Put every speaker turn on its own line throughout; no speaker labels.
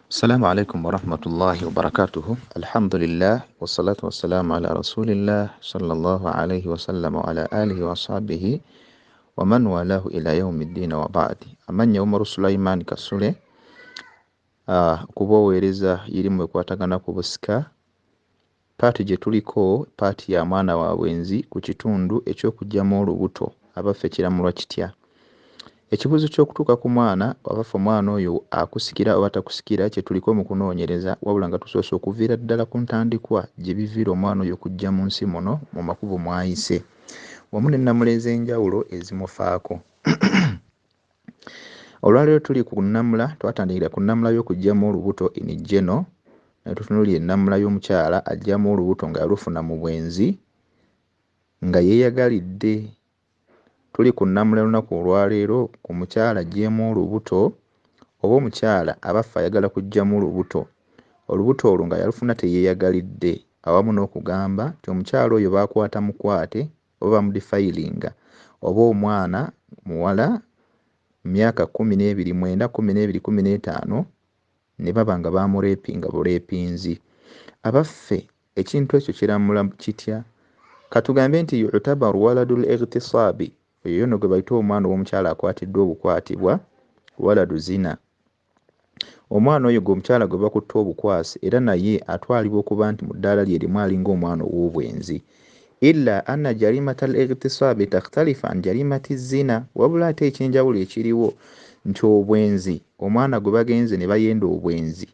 السلام عليكم ورحمة الله وبركاته. الحمد لله والصلاة والسلام على رسول الله صلى الله عليه وسلم وعلى آله وصحبه ومن والاه إلى يوم الدين وبعد. أمن يوم سليمان كسولة kubowereza irimu ekwatagana ku busika paati gye tuliko paati ya mwana wa bwenzi ku kitundu eky'okugyamu olubuto abaffe kiramulwa kitya. Ekibuzo ky'okutuuka ku mwana abaffe omwana oyo akusikira oba takusikira kye tuliko mu kunoonyereza, wabula nga tusoose okuviira ddala ku ntandikwa gye biviira omwana oyo okujja mu nsi muno mu makubo mwayise wamu n'ennamula ez'enjawulo ezimufaako. Olwaleero tuli ku nnamula, twatandikira ku nnamula y'okugyamu olubuto inijjeno, ne tutunuulira ennamula y'omukyala aggyamu olubuto nga yalufuna mu bwenzi nga yeeyagalidde. Tuli ku nnamula lunaku olwaleero ku mukyala aggyeemu olubuto oba omukyala abaffe ayagala kuggyamu olubuto olwo nga yalufuna teyeeyagalidde, awamu n'okugamba nti omukyala oyo baakwata mukwate oba bamudifayiringa oba omwana muwala myaka 12, 9, 12, 15 ne baba nga baamuleepinga buleepinzi. Abaffe ekintu ekyo kiramula kitya? Katugambe nti yutabaru waladul ightisaabi, oyo nno gwe bayita omwana w'omukyala akwatiddwa obukwatibwa, waladu zina. Omwana oyo gwe omukyala gwe bakutte obukwasi era naye atwalibwa okuba nti mu ddaala lye limu alinga omwana ow'obwenzi. Illa anna jarimata al-ightisaabi takhtalifa an jarimati zina, wabula ate ekyenjawulo ekiriwo nti obwenzi, omwana gwe bagenze ne bayenda obwenzi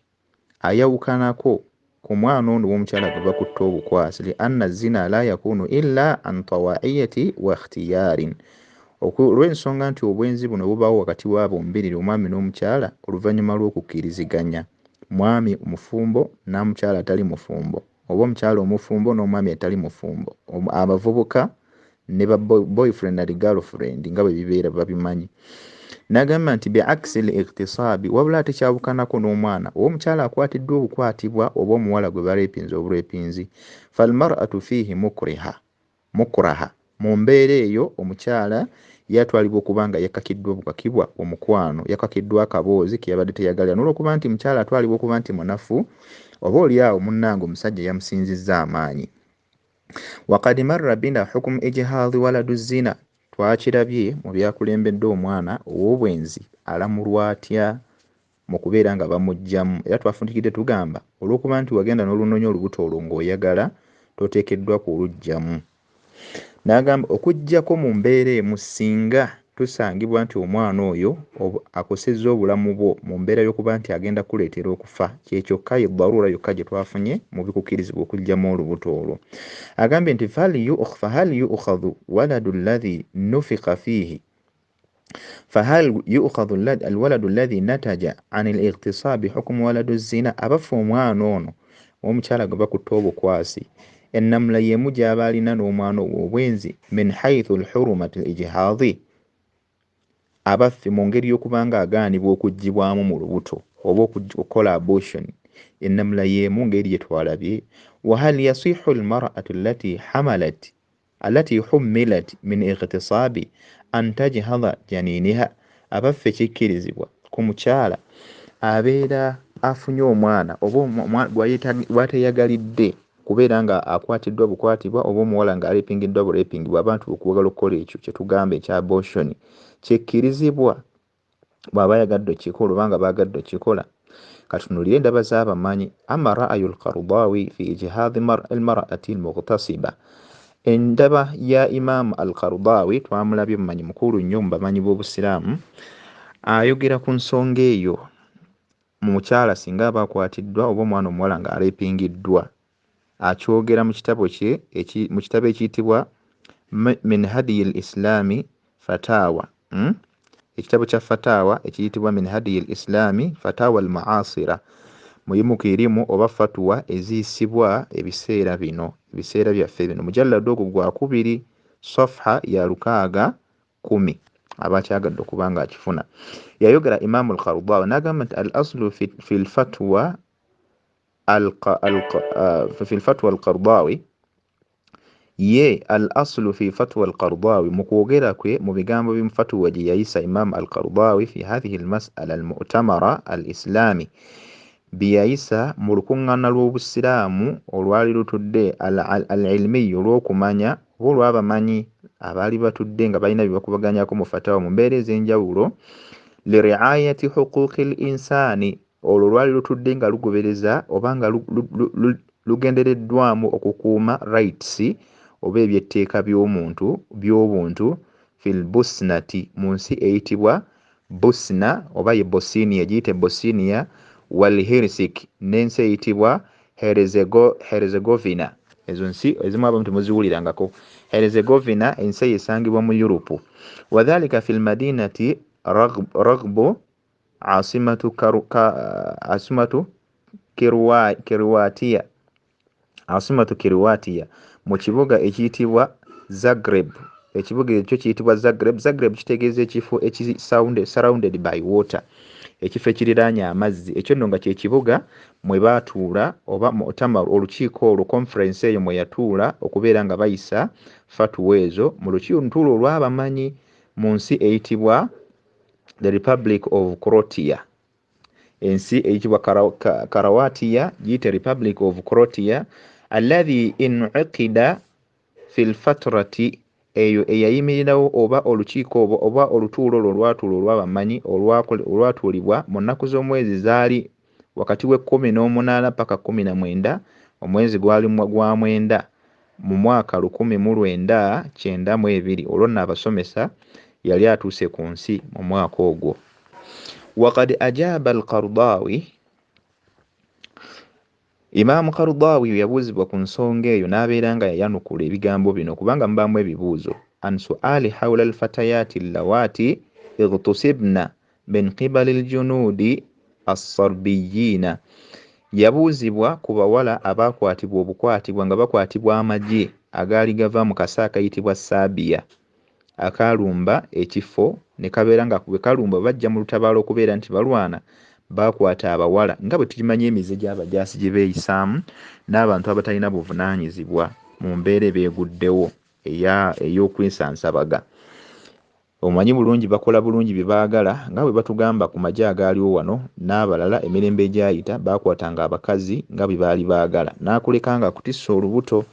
ayawukanako ku mwana ono w'omukyala gwe bakutte obukwasi. Li anna zina la yakunu illa an tawaiyati wa ikhtiyaarin, olw'ensonga nti obwenzi buno bubawo wakati waabo mbiriri, omwami n'omukyala, oluvannyuma lw'okukkiriziganya. Mwami mufumbo na mukyala atali mufumbo, oba omukyala omufumbo n'omwami atali mufumbo, abavubuka ne ba boyfriend na girlfriend nga bwe bibeera babimanyi. N'agamba nti biaksi al-ightisaabi, wabula ate kyawukanako n'omwana omukyala akwatiddwa obukwatibwa oba omuwala gwe baleepinze obuleepinzi. Falmar'atu fiihi mukraha, mu mbeera eyo omukyala yatwalibwa okuba nga yakakiddwa obukakibwa omukwano, yakakiddwa akaboozi ke yabadde teyagalira, n'olwokuba nti mukyala atwalibwa okuba nti munafu, oba oli awo munnange omusajja yamusinzizza amaanyi. Waqad marra bina hukumu ijhaadhi waladu zina, twakirabye mu byakulembedde omwana ow'obwenzi alamulwa atya mu kubeera nga bamuggyamu, era twafundikidde tugamba olw'okuba nti wagenda n'olunoonya olubuto olwo ng'oyagala toteekeddwa kuluggyamu. N'agamba okuggyako mu mbeera emu singa tusangibwa nti omwana oyo akosezza obulamu bwo mu mbeera y'okuba nti agenda kuleetera okufa, kyekyokka y'eddaruura yokka gye twafunye mu bikukkirizibwa okuggyamu olubuto olwo. Agambye nti fahal yu'khadhu waladu alladhi nufikha fiihi fahal yu'khadhu alwaladu alladhi nataja an al-ightisaabi hukmu waladu zina. Abaffe omwana ono omukyala gwe bakutte obukwasi, ennamula y'emu gy'aba alina n'omwana ow'obwenzi min haythu al-hurumati al-ijhaadhi, abaffe mu ngeri y'okuba nga agaanibwa okuggibwamu mu lubuto oba okukola abortion, ennamula y'emu ngeri gye twalabye. Wa hal yasihu al-mar'atu allati hummilat min ightisaabi an tajhadha janiniha, abaffe kikkirizibwa ku mukyala abeera afunye omwana oba gwateyagalidde kubeera nga akwatiddwa bukwatibwa oba omuwala nga aleepingiddwa buleepingibwa abantu okuwagala okukola ekyo kye tugamba ekya abortion, kikkirizibwa bw'aba yagadde okikola oba nga baagadde okikola. Katunuulire endaba z'abamanyi. Amma ra'ayu al-Qaradawi fi ijhaadhi al-mar'ati al-mughtasiba, endaba ya Imam al-Qaradawi twamulabye mumanyi mukulu nnyo mu bamanyi b'Obusiraamu, ayogera ku nsonga eyo mu mukyala singa aba akwatiddwa oba omwana omuwala nga aleepingiddwa. Akyogera mu kitabo kye mu kitabo ekiyitibwa min hadiyi al-islami fatawa, ekitabo kya fatawa ekiyitibwa min hadiyi al-islami fatawa al-mu'asira, muyimu kirimu oba fatwa eziyisibwa ebiseera bino, ebiseera byaffe bino. Mujalladu ogwo gwa 2 safha ya 610 aba kyagadde okuba nga akifuna. Yayogera Imam al-Qaradawi n'agamba nti al-aslu fi al-fatwa al-Qaradawi, ye al-aslu fi fatwa al-Qaradawi, mu kwogera kwe mu bigambo by'fatwa gye yayisa Imam al-Qaradawi fi hadhihi al-mas'ala al-mu'tamara al-islami biyayisa mu lukuŋŋaana lw'Obusiraamu olwali lutudde al-ilmi olw'okumanya oba olw'abamanyi abaali batudde nga balina bye bakubaganyako mu fatawa mu mbeera ez'enjawulo li riayati huquuqi l-insaani olwo lwali lutudde nga lugobereza oba nga lugendereddwamu okukuuma rights oba ebyetteeka by'obuntu fil busnati mu nsi eyitibwa Busna oba ye Bosnia giyite Bosnia wal Hersik n'ensi eyitibwa Herzegovina. Ezo nsi ezimu abamu temuziwulirangako. Herzegovina ensi esangibwa mu Europe. Wadhalika fil madinati Raghbo asimatu Kirwatia mu kibuga ekiyitibwa Zagreb. Ekibuga ekyo kiyitibwa Zagreb. Zagreb kitegeeza ekifo surrounded by water, ekifo ekiriraanye amazzi. Ekyo nno nga kye kibuga mwe baatuula oba mu'tamar olukiiko olwo conference eyo mwe yatuula okubeera nga bayisa fatwa ezo mu lutuulo olw'abamanyi mu nsi eyitibwa the Republic of Croatia. Ensi eyitibwa Croatia giyite Republic of Croatia alladhi in'uqida fil fatrati eyo eyayimirirawo oba olukiiko oba olutuulo olwo olwatuula olw'abamanyi olwatuulibwa mu nnaku z'omwezi zaali wakati we18 paka 19 omwezi gwali gwa mwenda mu mwaka 1992 olwo nno abasomesa yali atuuse ku nsi mu mwaka ogwo. Waqad ajaba al-Qaradawi, Imam Qaradawi yabuuzibwa ku nsonga eyo n'abeera nga yayanukula ebigambo bino kubanga mubaamu ebibuuzo an suali hawla al-fatayati allawati ightusibna min qibali al-junudi as-sarbiyina. Yabuuzibwa ku bawala abakwatibwa obukwatibwa nga bakwatibwa amagye agaali gava mu kasa akayitibwa Sabiya akalumba ekifo ne kabeera nga bwe kalumba bajja mu lutabaalo okubeera nti balwana bakwata abawala nga bwe tukimanyi emize gy'abajaasi gye beeyisaamu n'abantu abatalina buvunaanyizibwa mu mbeera beeguddewo ey'okwesansabaga. Omanyi bulungi bakola bulungi bye baagala nga bwe batugamba ku magye agaaliwo wano n'abalala emirembe egyayita bakwatanga abakazi nga bwe baali baagala n'akuleka nga kutissa olubuto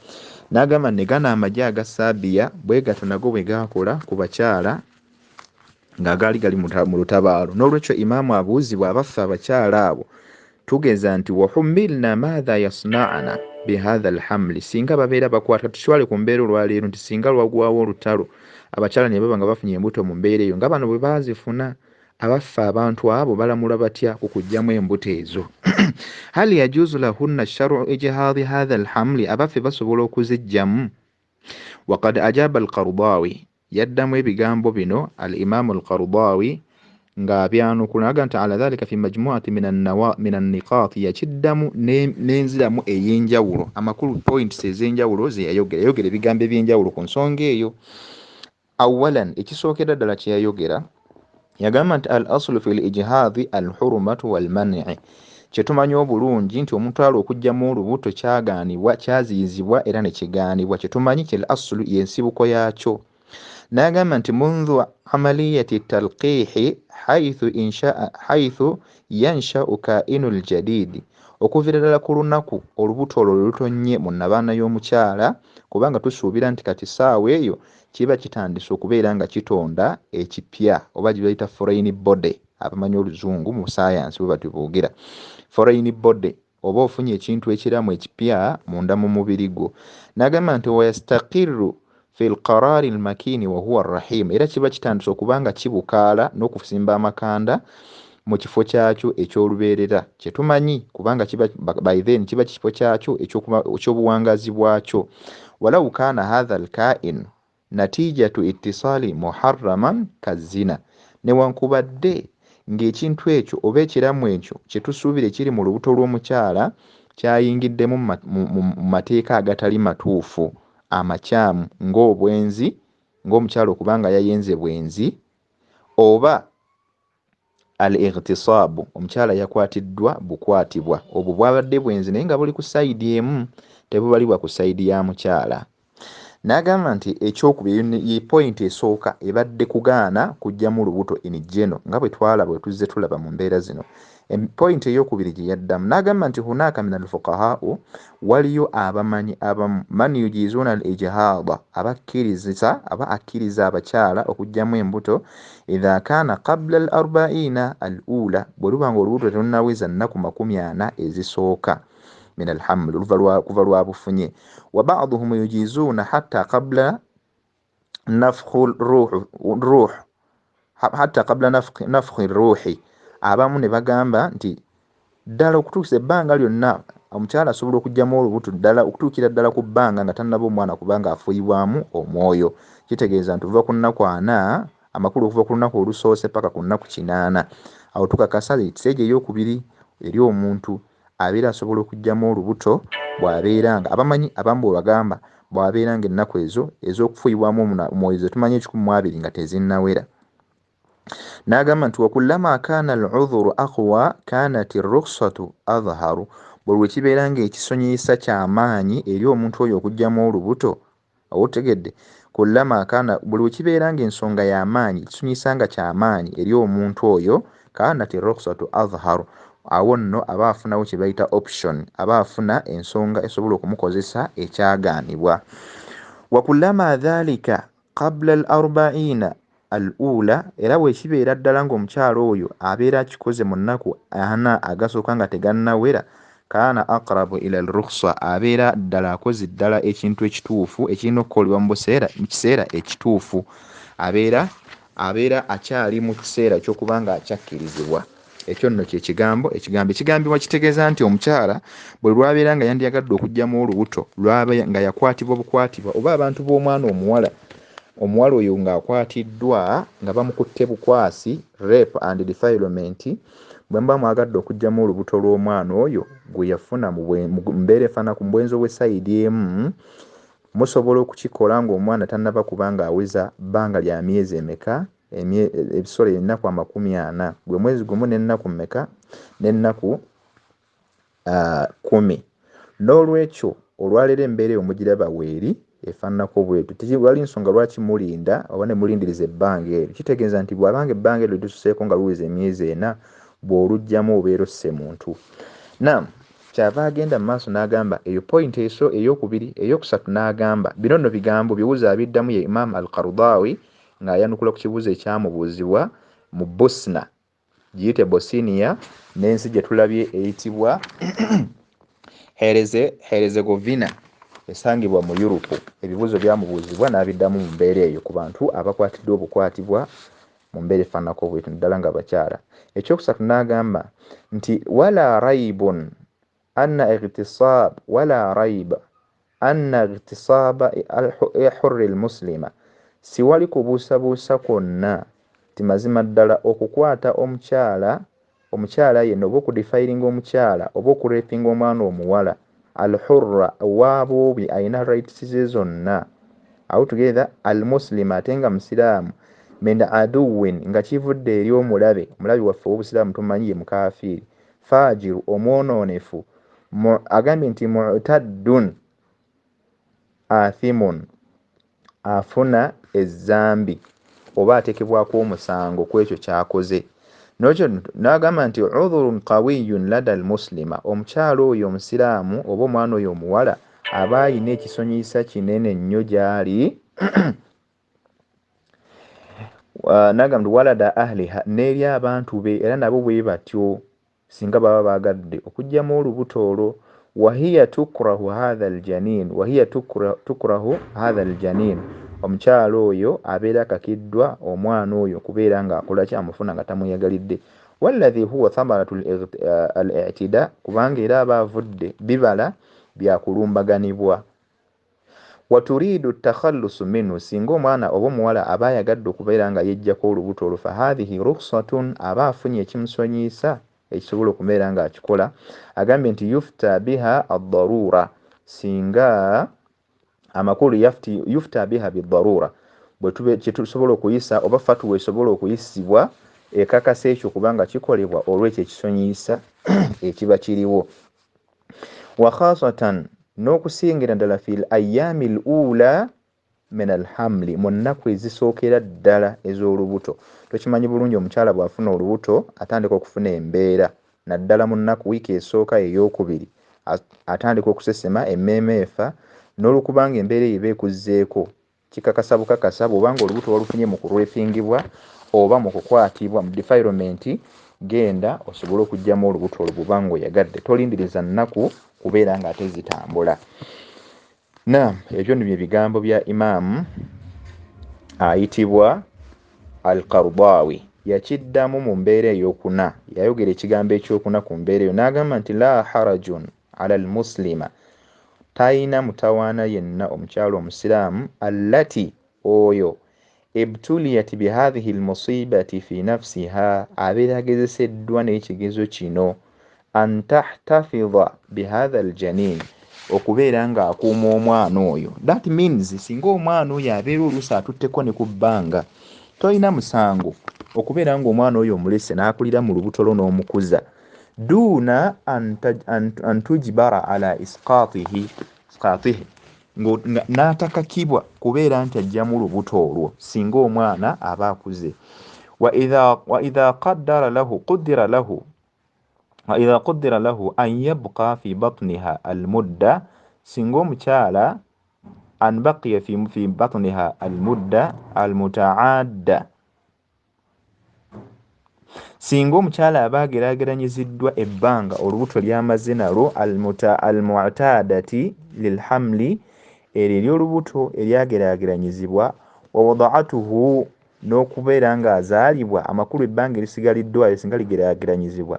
n'agamba ne gana amagye aga Sabiya bwe gato nago bwe gaakola ku bakyala ng'agaali gali mu lutabaalo. N'olwekyo imaamu abuuzibwa abaffe abakyala abo tugeza nti wahumilna maadha yasna'ana bihadha alhamli, singa babeera bakwata tuswale ku mbeera olwaleero nti singa lwagwawo olutalo abakyala ne baba nga bafunye embuto mu mbeera eyo nga bano bwe baazifuna abaffe abantu abo balamula batya okugyamu embuto ezo. Hali yajuzu lahunna shar'u ijhadi hadha alhamli, abaffe basobola okuzijjamu? Waqad ajaba al-Qaradawi, yaddamu ebigambo bino al-Imaamu al-Qaradawi nga byanukula aga nti ala dhalika fi majmuati min an-niqat, yakiddamu n'enziramu ey'enjawulo amakulu points ez'enjawulo ze yayogera ebigambo eby'enjawulo ku nsonga eyo. Awalan, ekisookera ddala kye yayogera yagamba nti al-aslu fi al-ijhadi al-hurmatu wal-man'i, kyetumanyi obulungi nti omutwalo okugyamu olubuto kyagaanibwa kyaziyizibwa era ne kigaanibwa, kyetumanyi kye al-aslu y'ensibuko yaakyo. N'agamba nti mundhu amaliyati talqihi haythu yansha'u kainu al-jadidi, okuviira ddala ku lunaku olubuto olwo lutonnye mu nnabaana y'omukyala, kubanga tusuubira nti kati saawa eyo kiba kitandise okubeera nga kitonda ekipya oba gye bayita foreign body, abamanyi oluzungu mu science bwe bati boogera foreign body, oba ofunye ekintu ekiramu ekipya munda mu mubiri gwo. N'agamba nti wayastaqiru fi lqarari lmakini wahuwa arrahim, era kiba kitandise okubanga kibukaala n'okusimba amakanda mu kifo kyakyo eky'olubeerera kyetumanyi kubanga kiba by then kiba kifo kyakyo ekyobuwangazi bwakyo. Walau kana hadha alkain natijatu ittisali muharraman kazina, newankubadde ng'ekintu ekyo oba ekiramu ekyo kyetusuubire kiri mu lubuto lw'omukyala kyayingiddemu mu mateeka agatali matuufu amakyamu ng'obwenzi, ng'omukyala okubanga yayenze bwenzi, oba al-ightisabu, omukyala yakwatiddwa bukwatibwa, obwo bwabadde bwenzi naye nga buli ku sayidi emu tebubalibwa ku sayidi ya mukyala. n'agamba nti ekyokubiri ye point esooka ebadde kugaana kujjamu olubuto in general nga bwe twalaba bwe tuzze tulaba mu mbeera zino. Point eyokubiri gye yaddamu n'agamba nti hunaka min alfuqahau, waliyo abamanyi abamu man yujizuuna al ijhaada, aba akkiriza abakyala okujjamu embuto idha kaana qabla al arbaina al ula, bwe luba nga olubuto terunnaweza nnaku 40 ezisooka min alhaml kuva lwabufunye. Wa ba'duhum yujizuuna hatta qabla nafkhi ruh hatta qabla nafkhi ruhi, abamu ne bagamba nti ddala okutuusa ebbanga lyonna omukyala asobola okujjamu olubuto ddala okutuukira ddala ku bbanga nga tannaba omwana kubanga afuuyibwamu omwoyo. Kitegeeza nti okuva ku nnaku 4 amakulu okuva ku lunaku olusoose paka ku nnaku 8. Awo tukakasa stage eyokubiri eri omuntu abeera asobola okujjamu olubuto bw'abeera nga abamanyi abamu bwe bagamba bw'abeera nga ennaku ezo ez'okufuuyibwamu omwoyo ze tumanyi 12 nga tezinnawera. N'agamba nti wakullama kaana al-udhuru aqwa kanat ar-rukhsatu adharu, bwe lwekibeera ng'ekisonyiisa ky'amaanyi eri omuntu oyo okujjamu olubuto. Otegedde kullama kaana, bwe lwekibeera ng'ensonga y'amaanyi, ekisonyiisa nga ky'amaanyi eri omuntu oyo, kanat ar-rukhsatu adharu, awo nno aba afunawo kye bayita option, aba afuna ensonga esobola okumukozesa ekyagaanibwa. Wakullama dhalika qabla al-arba'ina al-ula, era bwekibeera ddala ng'omukyalo oyo abeera akikoze mu nnaku 4 agasooka nga tegannawera, kaana aqrabu ila al-rukhsa, abeera ddala akoze ddala ekintu ekituufu ekirina okukolebwa mu kiseera ekituufu, abeera akyali mu kiseera ky'okuba nga akyakkirizibwa. Ekyo nno ekigambibwa kitegeeza nti omukyala bwe lwabeera nga yandiyagadde okujjamu olubuto, lwaba nga yakwatibwa bukwatibwa, oba abantu b'omwana omuwala oyo ng'akwatiddwa nga bamukutte bukwasi, rape and defilement, bwe mba mwagadde okujjamu olubuto lw'omwana oyo gwe yafuna mu mbeera efaana ku mbwenzo bw'esayidi emu, musobola okukikola ng'omwana tannaba kubanga aweza bbanga lya myezi emeka, ebisolo ennaku 40, gwe mwezi gumu n'ennaku mmeka? N'ennaku 10. N'olwekyo olwaleero embeera eyo mugiraba weeri efaananako bwetu, tewali nsonga lwaki mulinda oba ne mulindiriza ebbanga eryo. Kitegeeza nti bw'abanga ebbanga eryo lisuseeko nga luweza emyezi 4, bw'olugjamu obeera osse muntu. Naam, kyava agenda mu maaso n'agamba eyo point eyokubiri. Eyokusatu n'agamba, bino nno bigambo bibuuzo abiddamu ye Imam al-Qaradawi ng'ayanukula ku kibuuzo ekyamubuuzibwa mu Bosnia, giyite Bosnia, n'ensi gye tulabye eyitibwa Herzegovina esangibwa mu Europe. Ebibuuzo byamubuuzibwa n'abiddamu mu mbeera eyo ku bantu abakwatiddwa obukwatibwa mu mbeera efaananako bwetu ddala nga bakyala. Ekyokusatu n'agamba nti wala raiba anna ightisaba hurri al-muslima, siwali kubuusabuusa kwonna ti mazima ddala okukwata omukyala yenna oba okudifiringa omukyala oba okurepinga omwana omuwala al-hurra waaboobi ayina rights ze zonna, awo together al-muslima ate nga musiraamu, min aduwin nga kivudde eri omulabe waffe w'obusiraamu tumanyi ye mukafiiri, fajiru omwononefu, agambye nti mu'taddun athimun, afuna ezzambi oba atekebwako omusango ku ekyo ky'akoze. N'ekyo n'agamba nti udhurun qawiyun lada al-muslima, omukyalo oyo omusiraamu oba omwana oyo omuwala aba ayina ekisonyiisa kinene nnyo gy'ali. N'agamba nti walada ahliha, n'eri abantu be era nabo bwe batyo singa baba baagadde okujjamu olubuto olwo. wahiya tukrahu hadha aljanin, omukyalo oyo abeera akakiddwa omwana oyo kubeera ng'akola kyamufuna nga tamuyagalidde. Walladhi huwa thamaratu al-i'tida, kubanga era aba avudde bibala byakulumbaganibwa. Waturidu takhallusu minhu, singa omwana oba omuwala aba ayagadde okubeera nga yejjako olubuto olwo, fahadhihi rukhsatun, aba afunye ekimusonyiisa ekisobola okubeera ng'akikola. Agambye nti yufta biha ad-darura, singa amakulu yufta biha bid-darura, bwe tusobola okuyisa oba fatwa esobola okuyisibwa ekakasa ekyo kubanga kikolebwa olw'ekyo ekisonyiisa ekiba kiriwo. Wa khasatan, n'okusingira ddala fil ayami al-ula, min alhamli mu nnaku ezisookera ddala ez'olubuto. Tokimanyi bulungi omukyala bw'afuna olubuto atandika okufuna embeera naddala mu nnaku wiiki esooka ey'okubiri atandika okusesema emmeeme efa n'olwokubanga embeera eyo eba ekuzzeeko kikakasa bukakasa bw'obanga olubuto walufunye mu kulwepingibwa oba mu kukwatibwa mu defilement genda osobole okuggyamu olubuto olwo bw'obanga oyagadde tolindiriza nnaku kubeera ng'ate zitambula. Ebyo nibyo bigambo bya Imam ayitibwa Al-Qaradawi. Yakiddamu mu mbeera ey'okuna, yayogera ekigambo ekyokuna ku mbeera eyo n'agamba nti la harajun ala al-muslima, tayina mutawaana yenna omukyalo omusiraamu allati oyo ibtuliyat bihadhihi almusibati fi nafsiha abeera agezeseddwa n'ekigezo kino an tahtafidha bihadha aljanin okubeera ng'akuuma omwana oyo. That means singa omwana oyo abeera oluusi atutteko ne ku bbanga tolina musango okubeera ng'omwana oyo omulese n'akulira mu lubuto lwo n'omukuza duuna an tujbara ala isqatihi n'atakakibwa kubeera nti ajjamu lubuto olwo singa omwana aba akuze. wa idha quddira lahu an yabqa fi batniha almudda, singa omukyala an baqiya fi batniha almudda almutaadda, singa omukyala aba ageraageranyiziddwa ebbanga olubuto lyamaze nalwo almu'tadati lilhamli eryo ery'olubuto eryageraageranyizibwa wa wadaatuhu n'okubeera ng'azaalibwa amakulu ebbanga erisigaliddwayo singa ligeraageranyizibwa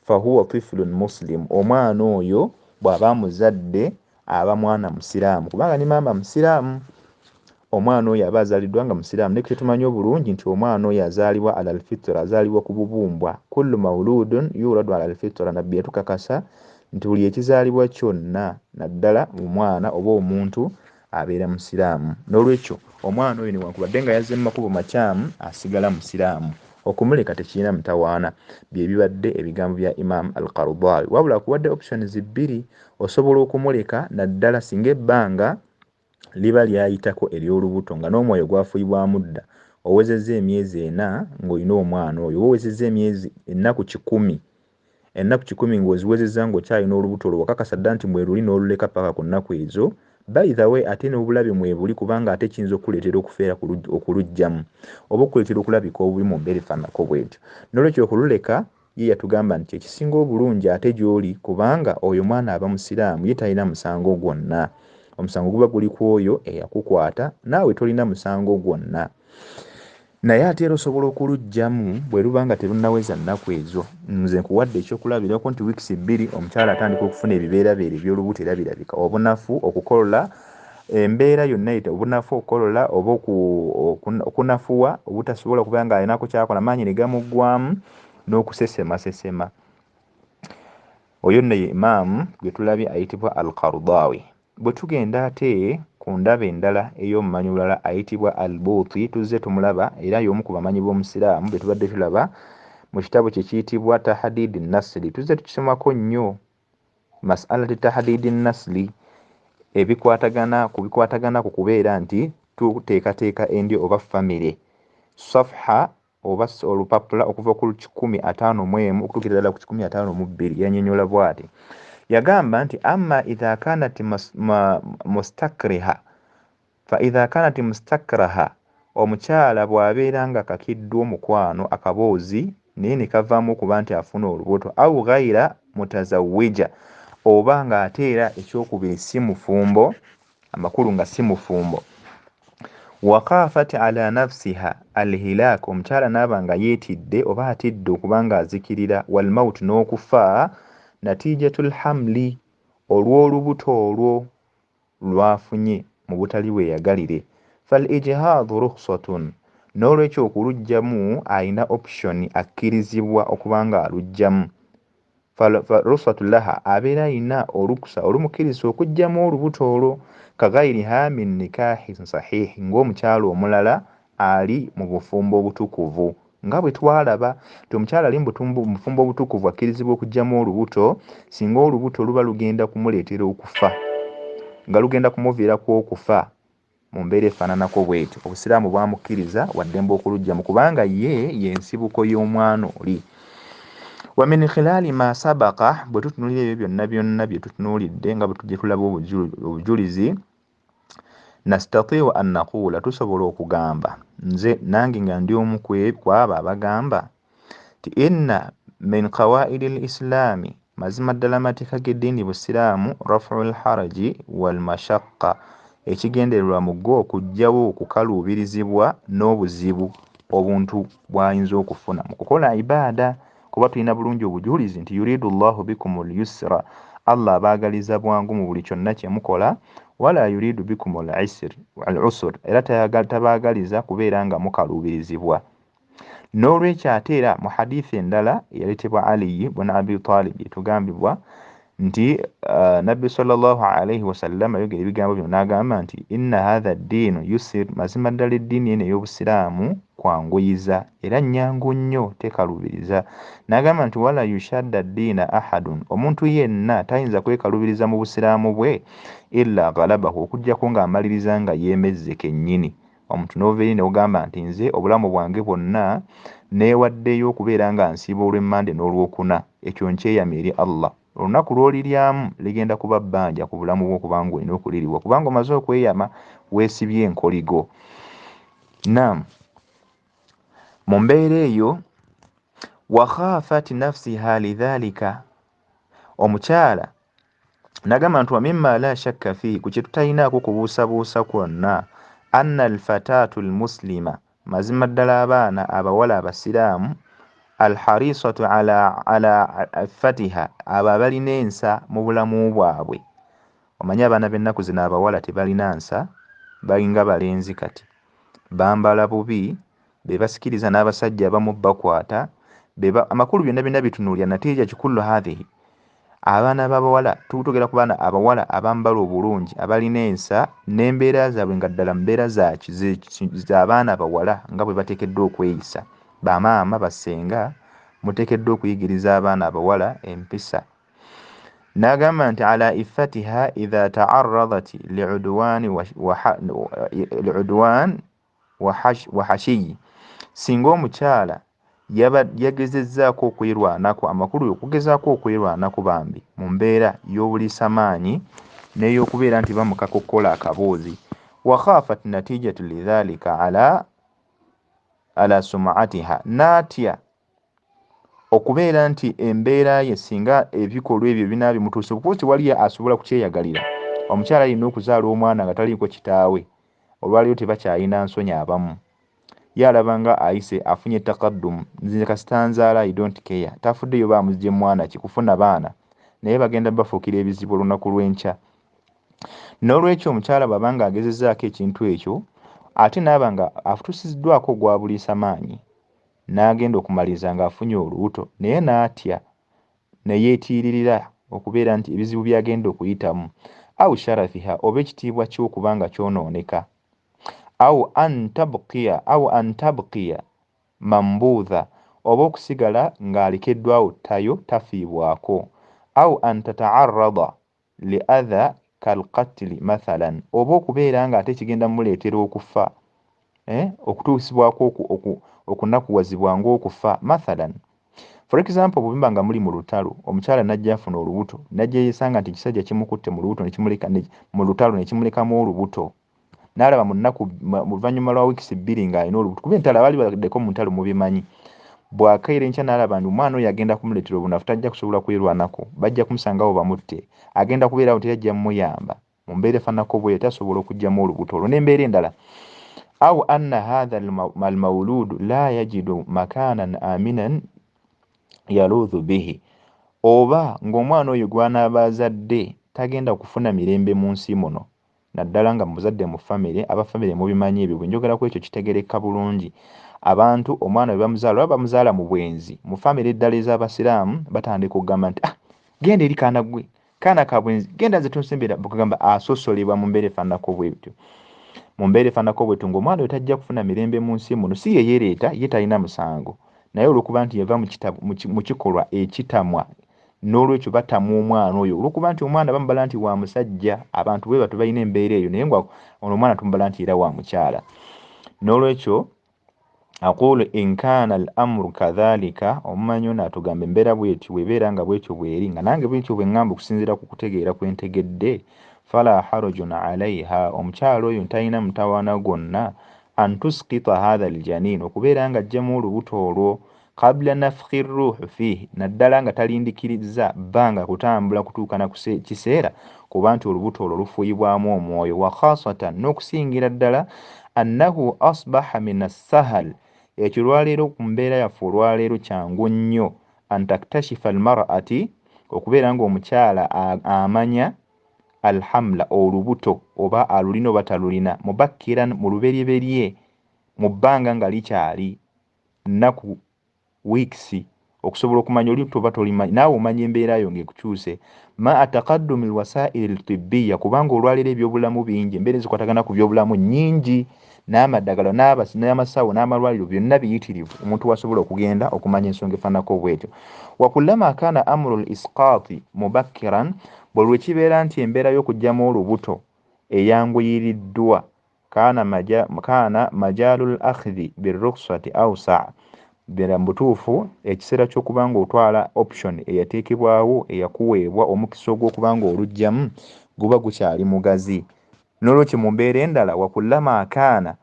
fahuwa tiflun muslim, omwana oyo bw'aba amuzadde aba mwana musiraamu kubanga ne maama musiraamu. Omwana oyo aba azaaliddwa nga musiraamu. Nekyo tumanyi obulungi nti omwana oyo azaalibwa ala alfitra, azaalibwa ku bubumbwa. Kullu mawludun yuladu ala alfitra, nabbi yatukakasa nti buli ekizaalibwa kyonna naddala omwana oba omuntu abeera musiraamu. N'olwekyo omwana oyo newankubadde nga yazze mu makubo makyamu asigala musiraamu, okumuleka tekirina mutawaana. Bye bibadde ebigambo bya Imam Al-Qaradawi. Wabula akuwadde options bbiri, osobola okumuleka naddala singa ebbanga liba lyayitako ery'olubuto nga n'omwoyo gwafuibwamu dda, owezezza emyezi 4 ng'olina omwana oyo, oba owezezza ennaku 100 ng'oziwezezza ng'okyalina olubuto olwo wakakasa dda nti mweruli n'oluleka paka ku nnaku ezo. By the way, ate n'obulabe mwebuli kubanga ate kiyinza okuleetera okufeera okuluggyamu oba okuleetera okulabika obubi mu mbeera efaananako bw'etyo. N'olwekyo okululeka ye yatugamba nti ekisinga obulungi ate gy'oli kubanga oyo mwana aba musiraamu, ye talina musango gwonna. Omusango guba guli ku oyo eyakukwata, naawe tolina musango gwonna. Naye ate era osobola okuluggyamu bwe luba nga terunnaweza nnaku ezo. Nze nkuwadde ekyokulabirako nti wiikisi 2 omukyala atandika okufuna ebibeerabeera eby'olubuto era birabika, obunafu, okukolola, embeera yonna eyita obunafu, okukolola oba okunafuwa obutasobola kuba nga alinako kyakola, maanyi ne gamuggwamu n'okusesemasesema. Oyo nno ye Imam gwe tulabye ayitibwa Al-Qaradawi. Bwe tugenda ate ku ndaba endala ey'omumanyi bulala ayitibwa Al-Buuti, tuzze tumulaba era y'omu ku bamanyi b'omusiraamu be tubadde tulaba mu kitabo kye kiyitibwa Tahdid an-Nasli. Tuzze tukisomako nnyo masalati Tahdid an-Nasli, ebikwatagana ku kubeera nti tuteekateeka endyo oba famire. Safha oba olupapula okuva ku 151 okutuukira ddala ku 152 yannyonnyola bw'ati. Yagamba nti amma idha kanat mustakriha fa idha kanat mustakraha, omukyala bw'abeera nga kakiddwa omukwano akaboozi naye ne kavaamu okuba nti afuna olubuto, au ghaira mutazawija, oba ng'ate era ekyokubiri si mufumbo, amakulu nga si mufumbo. Waqafat ala nafsiha alhilaak, omukyala n'aba nga yeetidde oba atidde okuba ng'azikirira, walmaut, n'okufa, natijatul hamli, olw'olubuto olwo lwafunye mu butali bweyagalire. Fal ijhaadu rukhsatun, n'olwekyo okuluggyamu alina option, akkirizibwa okuba nga aluggyamu. Rukhsatu laha, abeera alina olukusa olumukkiriza okuggyamu olubuto olwo. Kaghairiha min nikahin sahihi, ng'omukyala omulala ali mu bufumbo obutukuvu. Nga bwe twalaba nti omukyala ali mu bufumbo obutukuvu akkirizibwa okuggyamu olubuto singa olubuto luba lugenda kumuleetera okufa, nga lugenda kumuviirako okufa mu mbeera efaananako bwetyo. Obusiraamu bwamukkiriza waddembe okulugyamu kubanga ye nsibuko y'omwana oli. Wa min khilali ma sabaqa, bwe tutunulira ebyo byonna byonna bye tutunuulidde nga bwe tujja tulaba obujulizi, nastatiu an naquula, tusobola okugamba, nze nange nga ndi omu ku abo abagamba ti inna min qawaidi lislaami, mazima ddala amateeka g'eddiini busiraamu, rafu lharaji walmashaqqa, ekigendererwa mu go okuggyawo okukaluubirizibwa n'obuzibu obuntu bw'ayinza okufuna mu kukola ibaada. Kuba tulina bulungi obujulizi nti yuridu llahu bikum lyusra, Allah abaagaliza bwangu mu buli kyonna kye mukola, wala yuridu bikum al-usr, era tabaagaliza kubeera nga mukaluubirizibwa. N'olwekyo ate era mu hadithi endala eyaleetebwa Ali ibn Abi Talib etugambibwa nti Nabbi sallallahu alayhi wasallam ayogera ebigambo bino n'agamba nti inna hadha ad-diinu yusir, mazima ddala eddiini eno ey'obusiraamu kwanguyiza era nnyangu nnyo, tekaluubiriza. N'agamba nti wala yushadda ad-diina ahadun, omuntu yenna tayinza kwekaluubiriza mu busiraamu bwe illa galabahu, okuggyako ng'amaliriza nga yeemezze kennyini. Omuntu n'ova eri n'ogamba nti nze obulamu bwange bwonna neewaddeyo okubeera nga nsiiba olw'emmande n'olwokuna, ekyo nkyeyama eri Allah. Olunaku lw'oliryamu ligenda kuba bbanja ku bulamu bwo kubanga olina okuliribwa, kubanga omaze okweyama weesibye enkoligo. Naam, mu mbeera eyo wa khaafat nafsiha lidhalika, omukyala nagamba nti wa mimma la shakka fihi, ku kye tutayinaako kubuusabuusa kwonna, anna alfatatu almuslima, mazima ddala abaana abawala abasiraamu, alharisatu ala fatiha, abo abalina ensa mu bulamu bwabwe. Omanyi abaana b'ennaku zino abawala tebalina nsa, balinga balenzi kati, bambala bubi, be basikiriza n'abasajja abamu bakwata, amakulu byonna byonna bitunuulira natija kikullu hadhihi. Abaana b'abawala tutogera ku baana abawala abambala obulungi abalina ensa n'embeera zaabwe nga ddala mbeera z'abaana bawala nga bwe bateekeddwa okweyisa. Bamaama basenga muteekeddwa okuyigiriza abaana abawala empisa. N'agamba nti ala iffatiha idha ta'arradat li'udwan wa hashiyi, singa omukyala yagezezzaako okwirwanako, amakulu okugezaako okwirwanako bambi mu mbeera y'obuliisamaanyi n'ey'okubeera nti bamukaka okukola akaboozi. Wa khaafat natijatu lidhalika ala sum'atiha, n'atya okubeera nti embeera ye singa ebikolwa ebyo binaabimutuuse, kuba tewali asobola kukyeyagalira. Omukyala alina okuzaala omwana nga taliiko kitaawe, olwaliyo tebakyalina nsonyi abamu. Yalaba nga ayise afunye takaddum, nze kasitanzaala I don't care, tafuddeyo bamuzgye mwana kikufuna baana, naye bagenda bafuukira ebizibu olunaku lw'enkya. N'olwekyo omukyala bw'abanga agezezzaako ekintu ekyo, ate n'aba nga afutusiddwako ogwa buliisamaanyi, n'agenda okumaliriza ng'afunye olubuto, naye n'atya ne yeetiiririra okubeera nti ebizibu by'agenda okuyitamu, aw sharafiha, oba ekitiibwa ky'okubanga kyonooneka, aw an tabqiya mambuudha, oba okusigala ng'alekeddwawo tayo tafiibwako, aw an tata'arrada li adha kalqatili mathalan, oba okubeera ng'ate kigenda muleetera okufa, okutuusibwako okunakuwazibwa ng'okufa. Mathalan, for example, bwemba nga muli mu lutalo, omukyala najja afuna olubuto, najja yesanga nti ekisajja kimukutte mu lubuto mu lutalo ne kimulekamu olubuto, n'alaba mu luvannyuma lwa wiikisi 2 ng'alina olubuto, kuba entalo abali baddeko mu ntalo mubimanyi, bw'akaira enkya n'alaba nti omwana oyo agenda kumuleetera obunafu, tajja kusobola kwirwanako, bajja kumusangawo bamutte, agenda kubeerawo teyajja mumuyamba, mu mbeera efaananako bweyo tasobola okuggyamu olubuto olwo. N'embeera endala, aw anna hadha almawludu la yajidu makanan aminan yaluudhu bihi, oba ng'omwana oyo gw'anaaba azadde tagenda kufuna mirembe mu nsi muno, naddala nga muzadde mu famire, abafamire mubimanyi ebyo, bwe njogera ku ekyo kitegerekka bulungi. Abantu omwana we bamuzaala oba bamuzaala mu bwenzi, mu famire eddala ez'abasiraamu batandika okugamba nti genda eri kaana gwe, kaana ka bwenzi, genda nze tonsembera, bakugamba asosolebwa mu mbeera efaananako bwetyo. Mu mbeera efaananako bwetyo ng'omwana we tajja kufuna mirembe mu nsi muno, si ye yeereeta, ye talina musango, naye olw'okuba nti yava mu kikolwa ekitamwa n'olwekyo batamu omwana oyo olwokuba nti omwana bamubala nti wa musajja abantu bwe batu balina embeera eyo naye nga ono omwana tumubala nti era wa mukyala n'olwekyo aqulu in kana al-amru kadhalika omumanyi ono atugamba embeera bwetyo bwebeera nga bwetyo bweri nga nange bwetyo bwe ngamba okusinziira ku kutegeera kwentegedde fala harajun alaiha omukyala oyo talina mutawaana gwonna an tuskita hatha aljanin okubeera nga ajjamu olubuto olwo qabla nafkhi ruuhu fihi naddala nga talindikiriza bbanga kutambula kutuuka na kiseera kuba nti olubuto olwo lufuuyibwamu omwoyo wa khasatan n'okusingira ddala annahu asbaha min assahal ekyo olwaleero ku mbeera yaffe olwaleero kyangu nnyo an taktashifa almar'ati okubeera ng'omukyala amanya alhamla olubuto oba alulina oba talulina mubakkiran mu luberyeberye mu bbanga nga likyali nnaku weeks okusobola okumanya olubuto oba tolimanyi naawe omanya embeera yo ng'ekukyuse ma ataqaddumi alwasaili altibbiya kubanga olwaleero ebyobulamu bingi embeera ezikwatagana ku byobulamu nnyingi n'amaddagala n'amasawo n'amalwaliro byonna biyitirivu omuntu wasobola okugenda okumanya ensonga efaanako bwetyo wakullama kaana amru lisqaati mubakkiran bwe lwekibeera nti embeera y'okugjamu olubuto eyanguyiriddwa kaana majaalu l-akhdi birrukhsati awsa bera mbutuufu ekiseera ky'okuba nga otwala option eyateekebwawo eyakuweebwa omukisa ogw'okuba nga olugjamu guba gukyali mugazi n'olwekyo mu mbeera endala wakullama kaana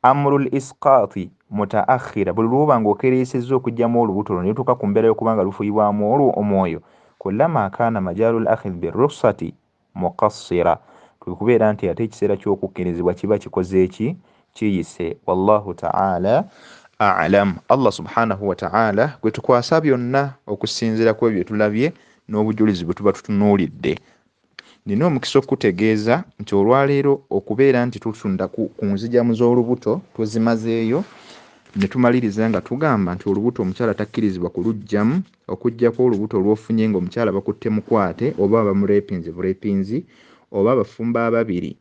amru l-isqaati mutaakhira buli lwoba ng'okereesezza okugjamu olubuto olwo netuuka ku mbeera y'okuba nga lufuyibwamu omwoyo kullama kaana majaalu l-akhdi birrukhsati muqassira kubeera nti ate ekiseera ky'okukkirizibwa kiba kikoze eki kiyise wallahu ta'ala a'lam. Allah subhanahu wa ta'ala gwe tukwasa byonna okusinziira ku ebyo tulabye n'obujulizi bwe tuba tutunuulidde. Nina omukisa okutegeeza nti olwaleero okubeera nti tutunda ku nzijamu z'olubuto tuzimazeeyo ne tumaliriza nga tugamba nti olubuto omukyala takkirizibwa kulugjamu okuggyako olubuto olw'ofunye ng'omukyala bakutte mukwate oba bulepinzi oba abafumba ababiri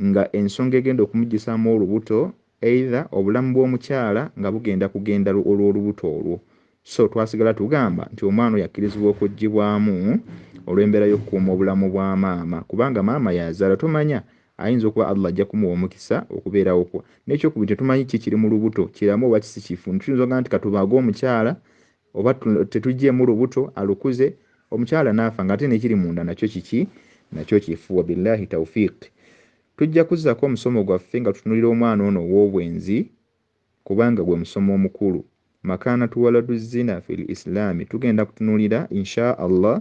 nga ensonga egenda okumuggisaamu olubuto either obulamu bw'omukyala nga bugenda kugenda olw'olubuto olwo. So twasigala tugamba nti omwana yakkirizibwa okuggibwamu olw'embeera y'okukuuma obulamu bwa maama kubanga maama yazaala tomanya ayinza okuba Allah ajja kumuwa omukisa okubeerawo kwa n'ekyokubiri tetumanyi kiri mu lubuto kiramu oba kisi kifu tuyinza okugamba nti katubaage omukyala oba tetuggyemu lubuto alukuze omukyala n'afa nga ate nekiri munda nakyo kifu wa billahi tawfiq. Tujja kuzzaako omusomo gwaffe nga tutunulira omwana ono ow'obwenzi kubanga gwe musomo omukulu makanatu waladu zina fil islami tugenda kutunulira insha Allah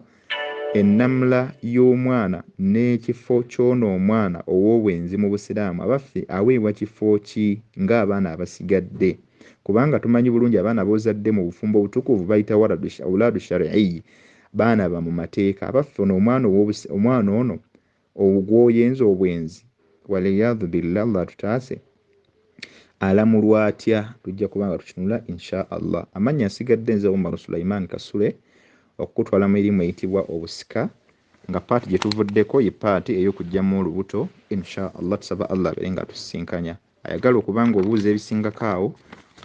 ennamula y'omwana n'ekifo ky'ono omwana ow'obwenzi mu busiraamu abaffe aweebwa kifo ki ng'abaana abasigadde kubanga tumanyi bulungi abaana b'ozadde mu bufumbo obutukuvu bayita awlaadu shar'iyyi baana ba mu mateeka abaffe ono omwana ono ogw'oyenza obwenzi waliyadhu billah Allah tutaase alamulwa atya tujja kubanga tutunula insha Allah. Amannya asigadde nze Omar Sulaiman Kasule okutwala mu erimu eyitibwa obusika nga paati gye tuvuddeko ye paati ey'okugjamu olubuto insha Allah tusaba Allah abeere nga tusisinkanya. Ayagala okubanga obuuza ebisingako awo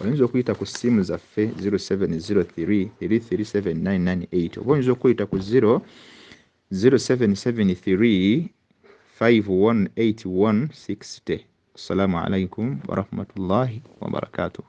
oyinza okuyita ku ssimu zaffe 0703 337998 oba oyinza okuyita ku 0773 518160. Assalamu alaikum wa rahmatullahi wa barakatuh.